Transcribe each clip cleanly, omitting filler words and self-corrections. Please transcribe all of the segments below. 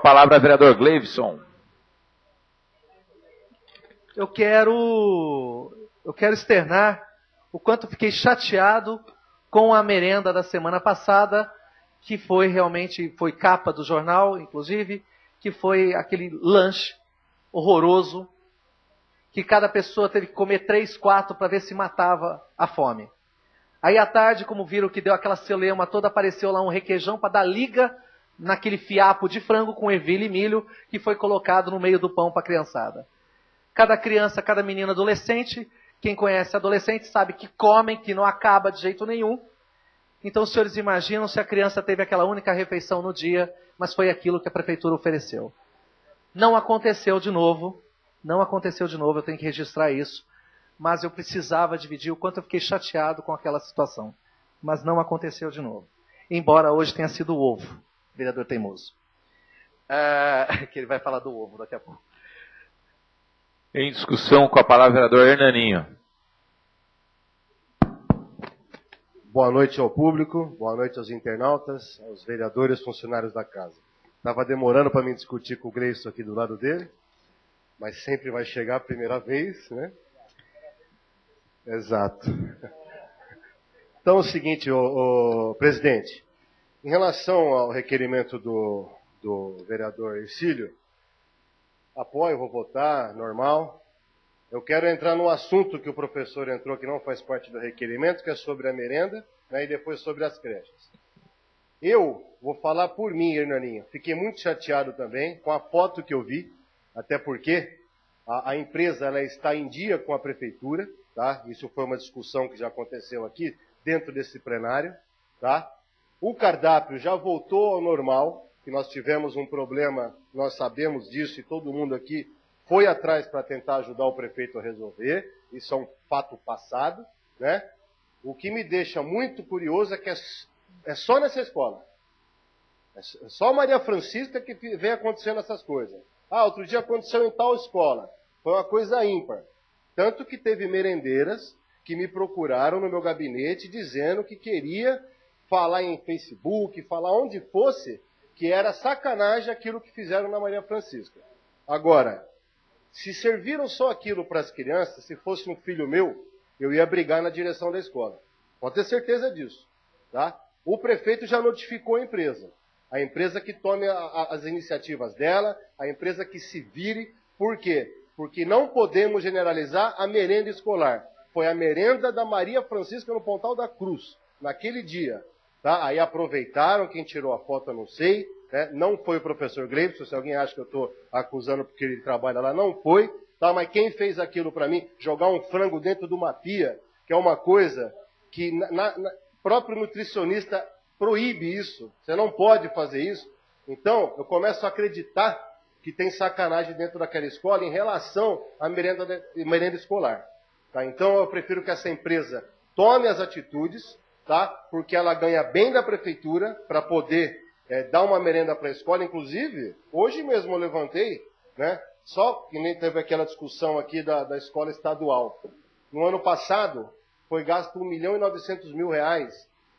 palavra, vereador Gleivson. Eu quero externar o quanto fiquei chateado com a merenda da semana passada, que foi capa do jornal, inclusive, que foi aquele lanche horroroso, que cada pessoa teve que comer 3, 4 para ver se matava a fome. Aí à tarde, como viram que deu aquela celeuma toda, apareceu lá um requeijão para dar liga naquele fiapo de frango com ervilha e milho que foi colocado no meio do pão para a criançada. Cada criança, cada menino, adolescente, quem conhece adolescente sabe que comem, que não acaba de jeito nenhum. Então os senhores imaginam se a criança teve aquela única refeição no dia, mas foi aquilo que a prefeitura ofereceu. Não aconteceu de novo, eu tenho que registrar isso, mas eu precisava dividir o quanto eu fiquei chateado com aquela situação. Mas não aconteceu de novo. Embora hoje tenha sido o ovo, vereador teimoso. Que ele vai falar do ovo daqui a pouco. Em discussão, com a palavra, vereador Hernaninho. Boa noite ao público, boa noite aos internautas, aos vereadores, funcionários da casa. Estava demorando para me discutir com o Gleison aqui do lado dele, mas sempre vai chegar a primeira vez, né? Exato. Então é o seguinte, presidente, em relação ao requerimento do vereador Ercílio, apoio, vou votar, normal. Eu quero entrar no assunto que o professor entrou, que não faz parte do requerimento, que é sobre a merenda, né, e depois sobre as creches. Eu vou falar por mim, Hernaninho. Fiquei muito chateado também com a foto que eu vi, até porque a empresa ela está em dia com a prefeitura, tá? Isso foi uma discussão que já aconteceu aqui dentro desse plenário, tá? O cardápio já voltou ao normal, que nós tivemos um problema, nós sabemos disso e todo mundo aqui foi atrás para tentar ajudar o prefeito a resolver, isso é um fato passado, né? O que me deixa muito curioso é que é só nessa escola. É só Maria Francisca que vem acontecendo essas coisas. Outro dia aconteceu em tal escola. Foi uma coisa ímpar. Tanto que teve merendeiras que me procuraram no meu gabinete dizendo que queria falar em Facebook, falar onde fosse, que era sacanagem aquilo que fizeram na Maria Francisca. Agora, se serviram só aquilo para as crianças, se fosse um filho meu, eu ia brigar na direção da escola. Pode ter certeza disso. Tá? O prefeito já notificou a empresa que tome as iniciativas dela, a empresa que se vire. Por quê? Porque não podemos generalizar a merenda escolar. Foi a merenda da Maria Francisca no Pontal da Cruz, naquele dia. Tá? Aí aproveitaram, quem tirou a foto eu não sei, né? Não foi o professor Gleivson, se alguém acha que eu estou acusando porque ele trabalha lá, não foi. Tá? Mas quem fez aquilo para mim, jogar um frango dentro de uma pia, que é uma coisa que próprio nutricionista proíbe isso, você não pode fazer isso. Então, eu começo a acreditar que tem sacanagem dentro daquela escola em relação à merenda escolar. Tá? Então, eu prefiro que essa empresa tome as atitudes, tá? Porque ela ganha bem da prefeitura para poder dar uma merenda para a escola. Inclusive, hoje mesmo eu levantei, né? Só que nem teve aquela discussão aqui da escola estadual. No ano passado, foi gasto R$1.900.000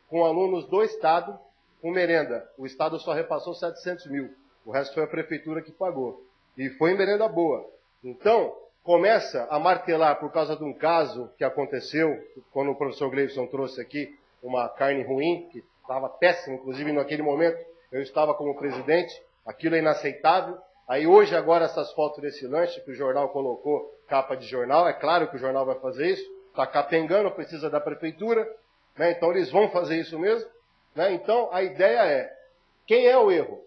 com alunos do Estado com merenda. O Estado só repassou 700 mil. O resto foi a prefeitura que pagou. E foi em merenda boa. Então, começa a martelar por causa de um caso que aconteceu, quando o professor Gleivson trouxe aqui uma carne ruim, que estava péssima, inclusive naquele momento eu estava como presidente, aquilo é inaceitável. Aí hoje, agora, essas fotos desse lanche que o jornal colocou, capa de jornal, é claro que o jornal vai fazer isso, está capengando, precisa da prefeitura, né? Então eles vão fazer isso mesmo. Né? Então a ideia é, quem é o erro?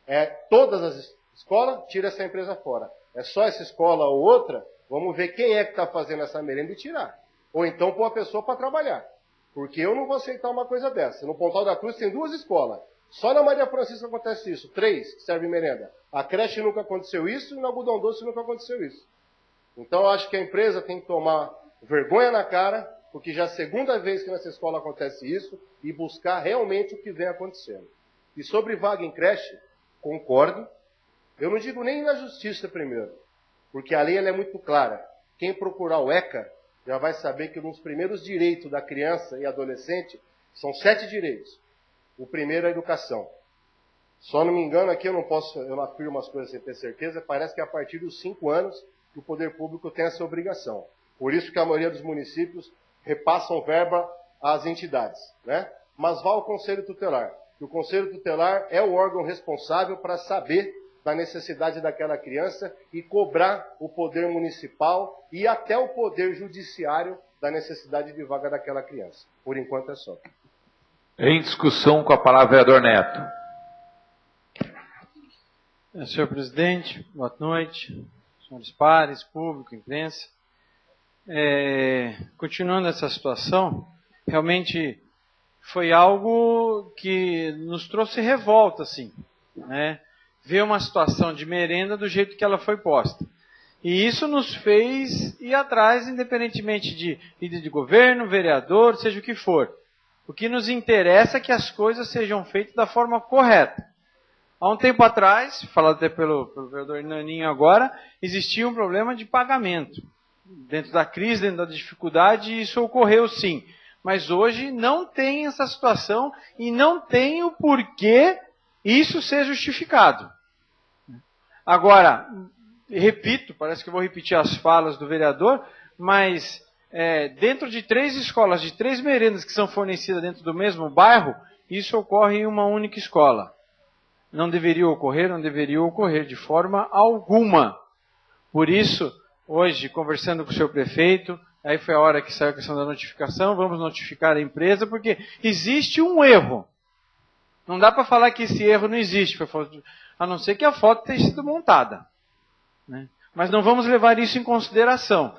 É todas as escolas, tira essa empresa fora. É só essa escola ou outra, vamos ver quem é que está fazendo essa merenda e tirar. Ou então pôr a pessoa para trabalhar. Porque eu não vou aceitar uma coisa dessa. No Pontal da Cruz tem 2 escolas. Só na Maria Francisca acontece isso. 3 que servem merenda. A creche nunca aconteceu isso e no Algodão Doce nunca aconteceu isso. Então eu acho que a empresa tem que tomar vergonha na cara, porque já é a segunda vez que nessa escola acontece isso, e buscar realmente o que vem acontecendo. E sobre vaga em creche, concordo. Eu não digo nem na justiça primeiro, porque a lei ela é muito clara. Quem procurar o ECA já vai saber que um dos primeiros direitos da criança e adolescente são 7 direitos. O primeiro é a educação. Só não me engano aqui, eu não afirmo as coisas sem ter certeza, parece que é a partir dos 5 anos que o poder público tem essa obrigação. Por isso que a maioria dos municípios repassam verba às entidades, né? Mas vá ao Conselho Tutelar. O Conselho Tutelar é o órgão responsável para saber da necessidade daquela criança e cobrar o poder municipal e até o poder judiciário da necessidade de vaga daquela criança. Por enquanto é só. Em discussão, com a palavra, vereador Neto. Senhor presidente, boa noite, senhores pares, público, imprensa. Continuando essa situação, realmente foi algo que nos trouxe revolta, assim, né? Ver uma situação de merenda do jeito que ela foi posta. E isso nos fez ir atrás, independentemente de líder de governo, vereador, seja o que for. O que nos interessa é que as coisas sejam feitas da forma correta. Há um tempo atrás, falado até pelo vereador Naninho agora, existia um problema de pagamento. Dentro da crise, dentro da dificuldade, isso ocorreu sim. Mas hoje não tem essa situação e não tem o porquê isso ser justificado. Agora, repito, parece que eu vou repetir as falas do vereador, mas dentro de 3 escolas, de 3 merendas que são fornecidas dentro do mesmo bairro, isso ocorre em uma única escola. Não deveria ocorrer de forma alguma. Por isso, hoje, conversando com o seu prefeito, aí foi a hora que saiu a questão da notificação, vamos notificar a empresa, porque existe um erro. Não dá para falar que esse erro não existe, a não ser que a foto tenha sido montada, né? Mas não vamos levar isso em consideração.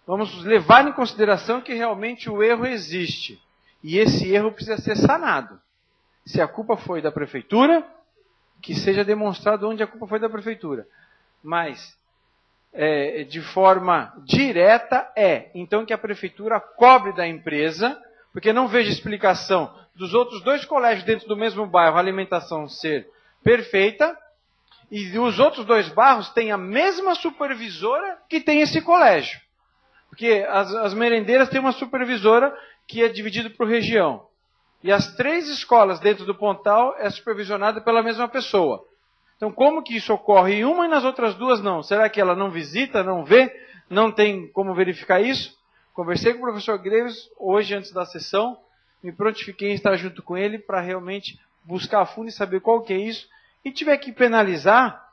Vamos levar em consideração que realmente o erro existe. E esse erro precisa ser sanado. Se a culpa foi da prefeitura, que seja demonstrado onde a culpa foi da prefeitura. Mas, de forma direta, então que a prefeitura cobre da empresa, porque não vejo explicação dos outros 2 colégios dentro do mesmo bairro, a alimentação ser perfeita, e os outros 2 bairros têm a mesma supervisora que tem esse colégio. Porque as merendeiras têm uma supervisora que é dividida por região. E as 3 escolas dentro do Pontal é supervisionada pela mesma pessoa. Então, como que isso ocorre em uma e nas outras 2 não? Será que ela não visita, não vê, não tem como verificar isso? Conversei com o professor Greves hoje, antes da sessão, me prontifiquei em estar junto com ele para realmente buscar a fundo e saber qual que é isso. E tiver que penalizar,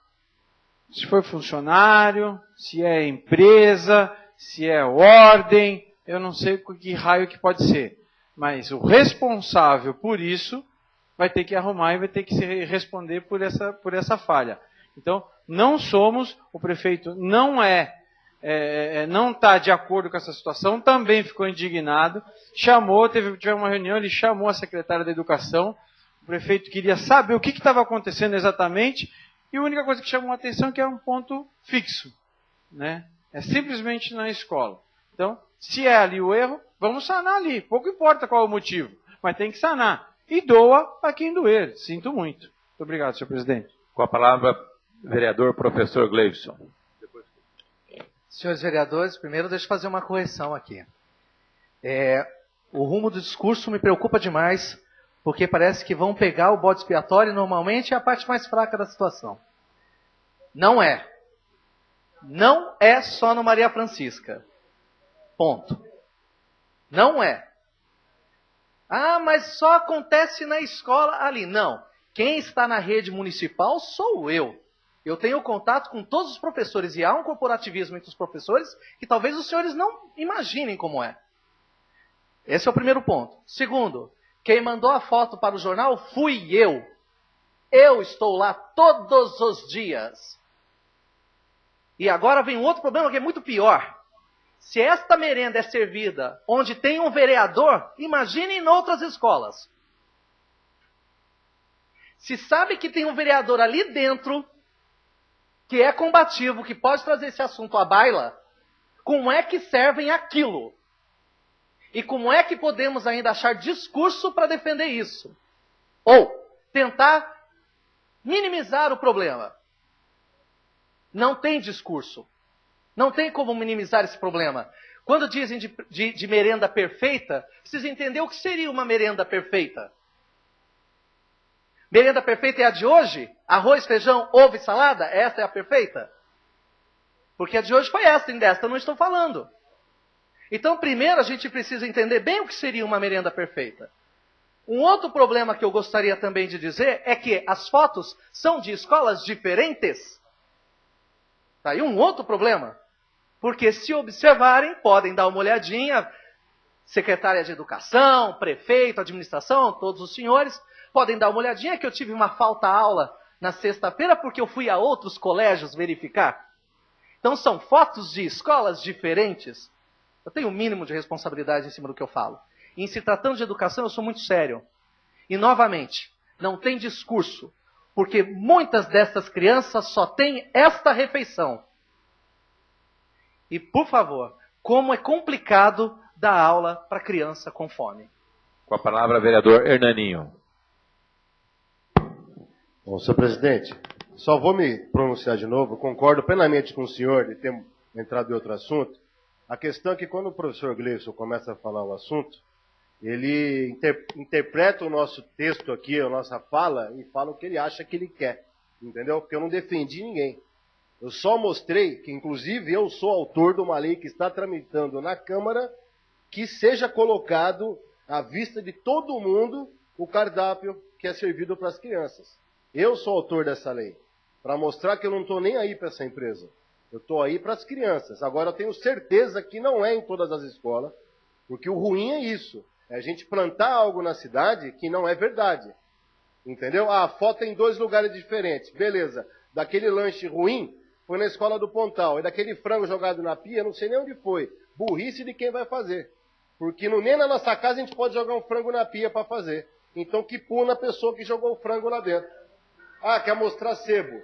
se for funcionário, se é empresa, se é ordem, eu não sei que raio que pode ser. Mas o responsável por isso vai ter que arrumar e vai ter que se responder por essa falha. Então, não somos, o prefeito não está de acordo com essa situação, também ficou indignado, tivemos uma reunião, ele chamou a secretária da Educação, o prefeito queria saber o que estava acontecendo exatamente, e a única coisa que chamou a atenção é que é um ponto fixo, né? É simplesmente na escola. Então, se é ali o erro, vamos sanar ali. Pouco importa qual é o motivo, mas tem que sanar. E doa a quem doer. Sinto muito. Muito obrigado, senhor presidente. Com a palavra, vereador professor Gleivson. Senhores vereadores, primeiro deixa eu fazer uma correção aqui. O rumo do discurso me preocupa demais, porque parece que vão pegar o bode expiatório e normalmente é a parte mais fraca da situação. Não é. Não é só no Maria Francisca. Ponto. Não é. Ah, mas só acontece na escola ali. Não. Quem está na rede municipal sou eu. Eu tenho contato com todos os professores e há um corporativismo entre os professores que talvez os senhores não imaginem como é. Esse é o primeiro ponto. Segundo, quem mandou a foto para o jornal fui eu. Eu estou lá todos os dias. E agora vem um outro problema que é muito pior. Se esta merenda é servida onde tem um vereador, imagine em outras escolas. Se sabe que tem um vereador ali dentro, que é combativo, que pode trazer esse assunto à baila, como é que servem aquilo? E como é que podemos ainda achar discurso para defender isso? Ou tentar minimizar o problema? Não tem discurso. Não tem como minimizar esse problema. Quando dizem de merenda perfeita, precisa entender o que seria uma merenda perfeita. Merenda perfeita é a de hoje? Arroz, feijão, ovo e salada? Essa é a perfeita? Porque a de hoje foi esta, e desta eu não estou falando. Então, primeiro a gente precisa entender bem o que seria uma merenda perfeita. Um outro problema que eu gostaria também de dizer é que as fotos são de escolas diferentes. Tá aí um outro problema. Porque se observarem, podem dar uma olhadinha, secretária de educação, prefeito, administração, todos os senhores, podem dar uma olhadinha que eu tive uma falta-aula na sexta-feira porque eu fui a outros colégios verificar. Então são fotos de escolas diferentes. Eu tenho o mínimo de responsabilidade em cima do que eu falo. E em se tratando de educação, eu sou muito sério. E novamente, não tem discurso, porque muitas dessas crianças só têm esta refeição. E, por favor, como é complicado dar aula para criança com fome. Com a palavra, vereador Hernaninho. Bom, senhor presidente, só vou me pronunciar de novo. Concordo plenamente com o senhor de ter entrado em outro assunto. A questão é que quando o professor Gleison começa a falar o assunto, ele interpreta o nosso texto aqui, a nossa fala, e fala o que ele acha que ele quer. Entendeu? Porque eu não defendi ninguém. Eu só mostrei que, inclusive, eu sou autor de uma lei que está tramitando na Câmara que seja colocado à vista de todo mundo o cardápio que é servido para as crianças. Eu sou autor dessa lei, para mostrar que eu não estou nem aí para essa empresa. Eu estou aí para as crianças. Agora, eu tenho certeza que não é em todas as escolas, porque o ruim é isso. É a gente plantar algo na cidade que não é verdade. Entendeu? Ah, a foto é em 2 lugares diferentes. Beleza. Daquele lanche ruim, foi na escola do Pontal. E daquele frango jogado na pia, não sei nem onde foi. Burrice de quem vai fazer. Porque nem na nossa casa a gente pode jogar um frango na pia para fazer. Então que puna a pessoa que jogou o frango lá dentro. Ah, quer mostrar sebo.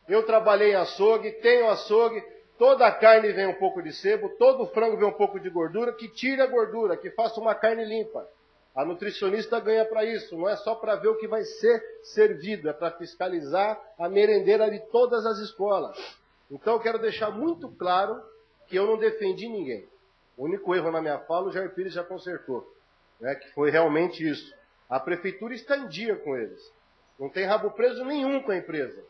Eu trabalhei em açougue, tenho açougue. Toda a carne vem um pouco de sebo, todo frango vem um pouco de gordura. Que tire a gordura, que faça uma carne limpa. A nutricionista ganha para isso, não é só para ver o que vai ser servido, é para fiscalizar a merendeira de todas as escolas. Então eu quero deixar muito claro que eu não defendi ninguém. O único erro na minha fala, o Jair Pires já consertou, né, que foi realmente isso. A prefeitura está em dia com eles. Não tem rabo preso nenhum com a empresa.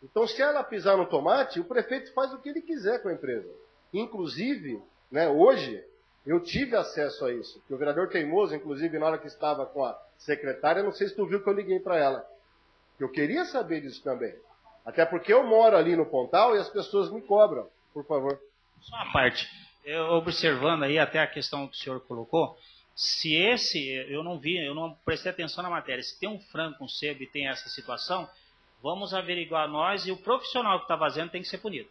Então se ela pisar no tomate, o prefeito faz o que ele quiser com a empresa. Inclusive, né, hoje... eu tive acesso a isso. O vereador Teimoso, inclusive, na hora que estava com a secretária, não sei se tu viu que eu liguei para ela. Eu queria saber disso também. Até porque eu moro ali no Pontal e as pessoas me cobram. Por favor. Só uma parte. Eu observando aí até a questão que o senhor colocou, se eu não prestei atenção na matéria, se tem um frango com sebo e tem essa situação, vamos averiguar nós e o profissional que está fazendo tem que ser punido.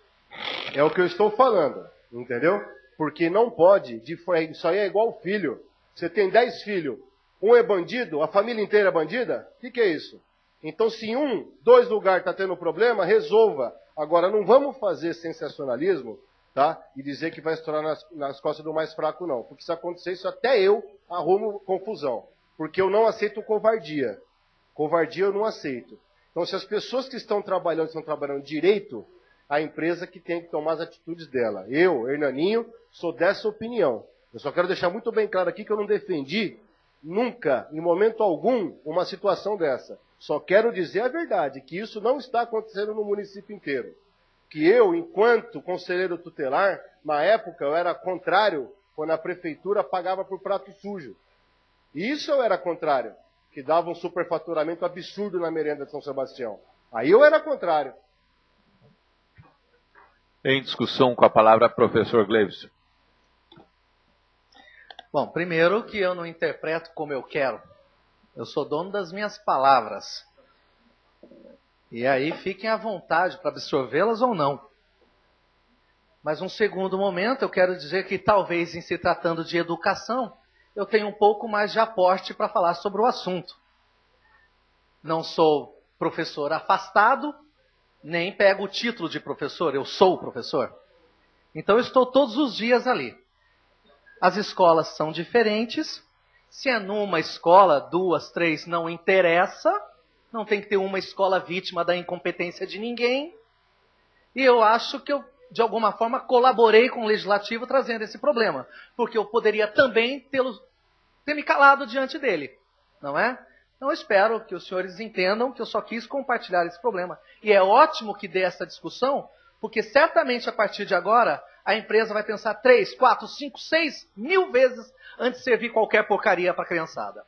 É o que eu estou falando, entendeu? Porque não pode, isso aí é igual filho. Você tem 10 filhos, um é bandido, a família inteira é bandida? O que é isso? Então se em 2 lugares está tendo problema, resolva. Agora não vamos fazer sensacionalismo, tá? E dizer que vai estourar nas costas do mais fraco, não. Porque se acontecer isso, até eu arrumo confusão. Porque eu não aceito covardia. Covardia eu não aceito. Então se as pessoas que estão trabalhando direito, a empresa que tem que tomar as atitudes dela. Eu, Hernaninho, sou dessa opinião. Eu só quero deixar muito bem claro aqui que eu não defendi nunca, em momento algum, uma situação dessa. Só quero dizer a verdade, que isso não está acontecendo no município inteiro. Que eu, enquanto conselheiro tutelar, na época eu era contrário, quando a prefeitura pagava por prato sujo. E isso eu era contrário, que dava um superfaturamento absurdo na merenda de São Sebastião. Aí eu era contrário. Em discussão, com a palavra, professor Gleison. Bom, primeiro que eu não interpreto como eu quero. Eu sou dono das minhas palavras. E aí fiquem à vontade para absorvê-las ou não. Mas um segundo momento, eu quero dizer que talvez em se tratando de educação, eu tenho um pouco mais de aporte para falar sobre o assunto. Não sou professor afastado, nem pego o título de professor, eu sou professor. Então eu estou todos os dias ali. As escolas são diferentes. Se é numa escola, 2, 3, não interessa. Não tem que ter uma escola vítima da incompetência de ninguém. E eu acho que eu, de alguma forma, colaborei com o Legislativo trazendo esse problema. Porque eu poderia também ter me calado diante dele. Não é? Então eu espero que os senhores entendam que eu só quis compartilhar esse problema. E é ótimo que dê essa discussão, porque certamente a partir de agora a empresa vai pensar 3, 4, 5, 6 mil vezes antes de servir qualquer porcaria para a criançada.